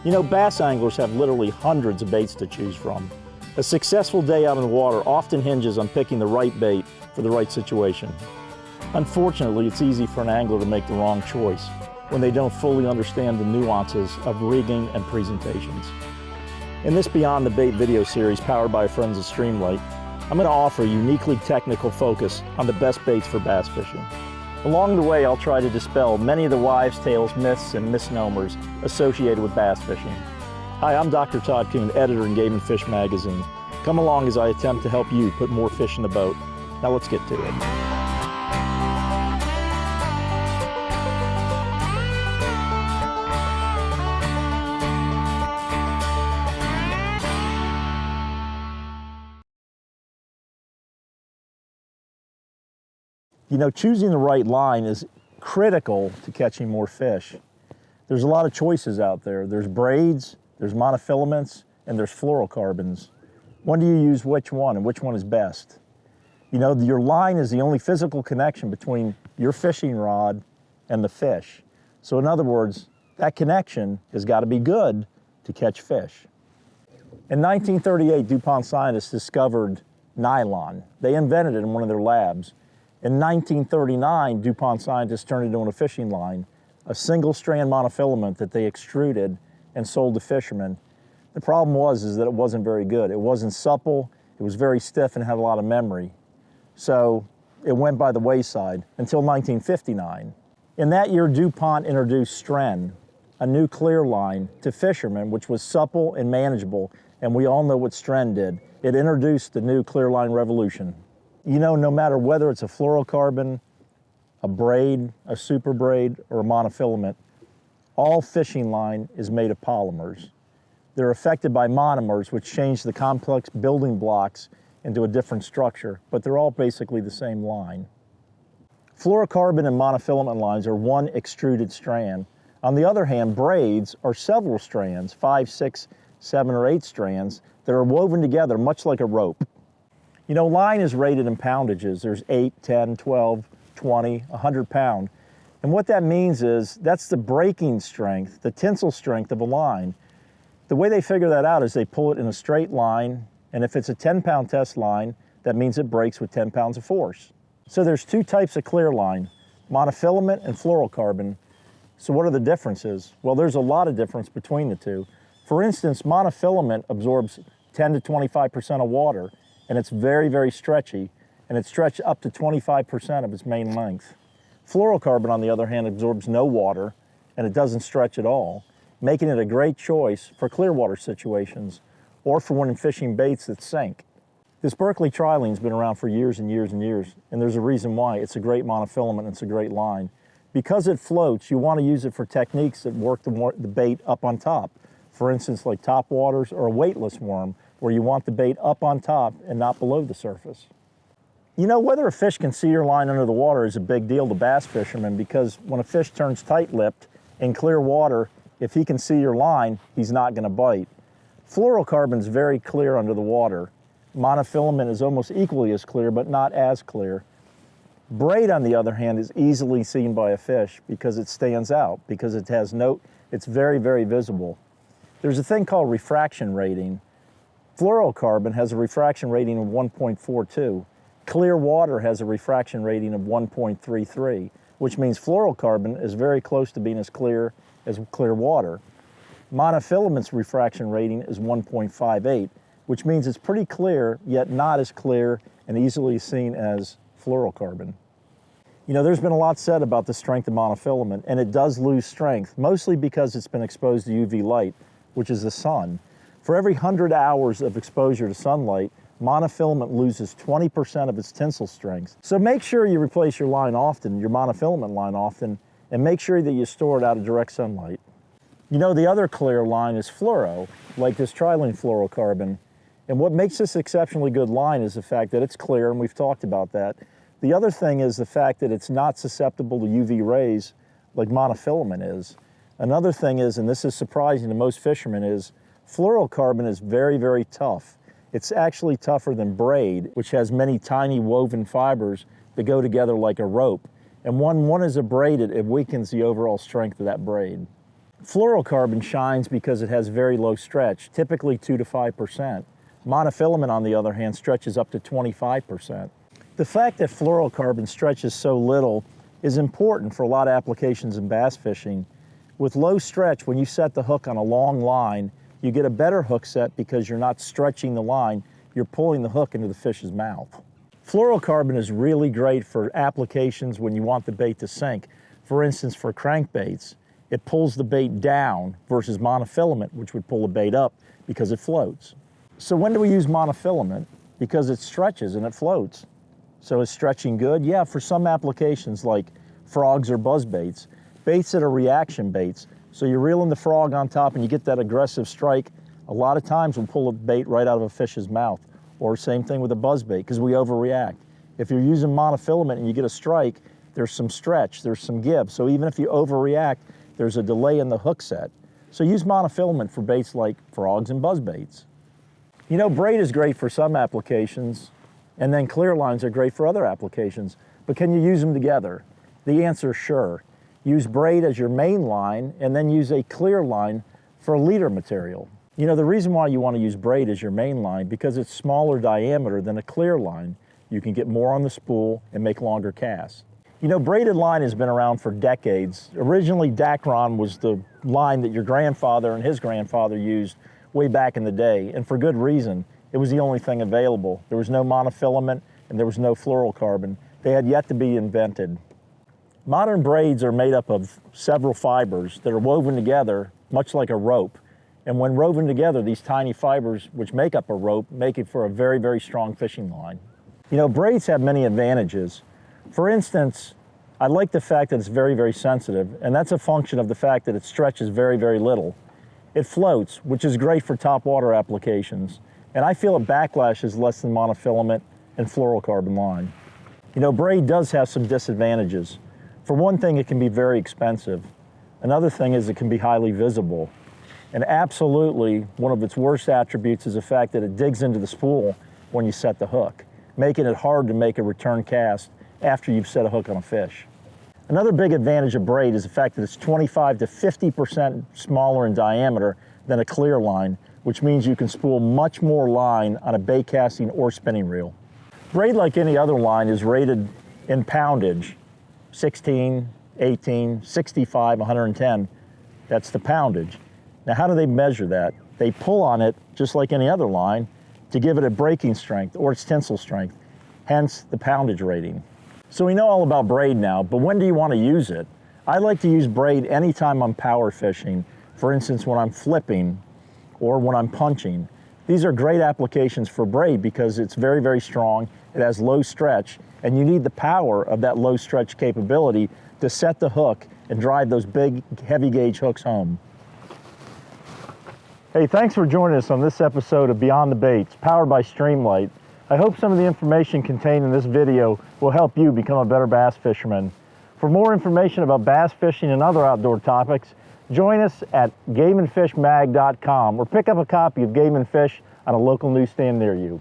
You know, bass anglers have literally hundreds of baits to choose from. A successful day out in the water often hinges on picking the right bait for the right situation. Unfortunately, it's easy for an angler to make the wrong choice when they don't fully understand the nuances of rigging and presentations. In this Beyond the Bait video series powered by friends at Streamlight, I'm going to offer a uniquely technical focus on the best baits for bass fishing. Along the way, I'll try to dispel many of the wives' tales, myths, and misnomers associated with bass fishing. Hi, I'm Dr. Todd Kuhn, editor in Game and Fish magazine. Come along as I attempt to help you put more fish in the boat. Now let's get to it. You know, choosing the right line is critical to catching more fish. There's a lot of choices out there. There's braids, there's monofilaments, and there's fluorocarbons. When do you use which one and which one is best? You know, your line is the only physical connection between your fishing rod and the fish. So in other words, that connection has got to be good to catch fish. In 1938, DuPont scientists discovered nylon. They invented it in one of their labs. In 1939, DuPont scientists turned it into a fishing line, a single strand monofilament that they extruded and sold to fishermen. The problem was that it wasn't very good. It wasn't supple, it was very stiff and had a lot of memory. So it went by the wayside until 1959. In that year, DuPont introduced Stren, a new clear line, to fishermen, which was supple and manageable, and we all know what Stren did. It introduced the new clear line revolution. You know, no matter whether it's a fluorocarbon, a braid, a super braid, or a monofilament, all fishing line is made of polymers. They're affected by monomers, which change the complex building blocks into a different structure, but they're all basically the same line. Fluorocarbon and monofilament lines are one extruded strand. On the other hand, braids are several strands, 5, 6, 7, or 8 strands that are woven together much like a rope. You know, line is rated in poundages. There's 8, 10, 12, 20, 100 pound. And what that means is that's the breaking strength, the tensile strength of a line. The way they figure that out is they pull it in a straight line, and if it's a 10-pound test line, that means it breaks with 10 pounds of force. So there's two types of clear line, monofilament and fluorocarbon. So what are the differences? Well, there's a lot of difference between the two. For instance, monofilament absorbs 10 to 25% of water, and it's very, very stretchy, and it's stretched up to 25% of its main length. Fluorocarbon, on the other hand, absorbs no water, and it doesn't stretch at all, making it a great choice for clear water situations, or for when fishing baits that sink. This Berkeley triline's been around for years and years and years, and there's a reason why. It's a great monofilament, and it's a great line. Because it floats, you want to use it for techniques that work the bait up on top. For instance, like top waters or a weightless worm, where you want the bait up on top and not below the surface. You know, whether a fish can see your line under the water is a big deal to bass fishermen, because when a fish turns tight-lipped in clear water, if he can see your line, he's not going to bite. Fluorocarbon is very clear under the water. Monofilament is almost equally as clear, but not as clear. Braid, on the other hand, is easily seen by a fish because it stands out, because it has it's very, very visible. There's a thing called refraction rating. Fluorocarbon has a refraction rating of 1.42. Clear water has a refraction rating of 1.33, which means fluorocarbon is very close to being as clear as clear water. Monofilament's refraction rating is 1.58, which means it's pretty clear, yet not as clear and easily seen as fluorocarbon. You know, there's been a lot said about the strength of monofilament, and it does lose strength, mostly because it's been exposed to UV light, which is the sun. For every 100 hours of exposure to sunlight, monofilament loses 20% of its tensile strength. So make sure you replace your line often, your monofilament line often, and make sure that you store it out of direct sunlight. You know, the other clear line is fluoro, like this triline fluorocarbon. And what makes this exceptionally good line is the fact that it's clear, and we've talked about that. The other thing is the fact that it's not susceptible to UV rays like monofilament is. Another thing is, and this is surprising to most fishermen, is fluorocarbon is very, very tough. It's actually tougher than braid, which has many tiny woven fibers that go together like a rope. And when one is abraded, it weakens the overall strength of that braid. Fluorocarbon shines because it has very low stretch, typically 2 to 5%. Monofilament, on the other hand, stretches up to 25%. The fact that fluorocarbon stretches so little is important for a lot of applications in bass fishing. With low stretch, when you set the hook on a long line, you get a better hook set because you're not stretching the line, you're pulling the hook into the fish's mouth. Fluorocarbon is really great for applications when you want the bait to sink. For instance, for crankbaits, it pulls the bait down versus monofilament, which would pull the bait up because it floats. So when do we use monofilament? Because it stretches and it floats. So is stretching good? Yeah, for some applications like frogs or buzzbaits, baits that are reaction baits. So you're reeling the frog on top and you get that aggressive strike, a lot of times we'll pull a bait right out of a fish's mouth. Or same thing with a buzzbait, because we overreact. If you're using monofilament and you get a strike, there's some stretch, there's some give. So even if you overreact, there's a delay in the hook set. So use monofilament for baits like frogs and buzzbaits. You know, braid is great for some applications, and then clear lines are great for other applications. But can you use them together? The answer is sure. Use braid as your main line, and then use a clear line for leader material. You know, the reason why you want to use braid as your main line, because it's smaller diameter than a clear line. You can get more on the spool and make longer casts. You know, braided line has been around for decades. Originally, Dacron was the line that your grandfather and his grandfather used way back in the day, and for good reason. It was the only thing available. There was no monofilament and there was no fluorocarbon. They had yet to be invented. Modern braids are made up of several fibers that are woven together, much like a rope. And when woven together, these tiny fibers, which make up a rope, make it for a very, very strong fishing line. You know, braids have many advantages. For instance, I like the fact that it's very, very sensitive, and that's a function of the fact that it stretches very, very little. It floats, which is great for top water applications. And I feel a backlash is less than monofilament and fluorocarbon line. You know, braid does have some disadvantages. For one thing, it can be very expensive. Another thing is it can be highly visible. And absolutely, one of its worst attributes is the fact that it digs into the spool when you set the hook, making it hard to make a return cast after you've set a hook on a fish. Another big advantage of braid is the fact that it's 25 to 50% smaller in diameter than a clear line, which means you can spool much more line on a bait casting or spinning reel. Braid, like any other line, is rated in poundage, 16, 18, 65, 110. That's the poundage. Now, how do they measure that? They pull on it, just like any other line, to give it a breaking strength or its tensile strength, hence the poundage rating. So we know all about braid now, but when do you want to use it? I like to use braid anytime I'm power fishing, for instance, when I'm flipping or when I'm punching. These are great applications for braid because it's very, very strong, it has low stretch, and you need the power of that low stretch capability to set the hook and drive those big, heavy gauge hooks home. Hey, thanks for joining us on this episode of Beyond the Baits, powered by Streamlight. I hope some of the information contained in this video will help you become a better bass fisherman. For more information about bass fishing and other outdoor topics, join us at gameandfishmag.com or pick up a copy of Game and Fish on a local newsstand near you.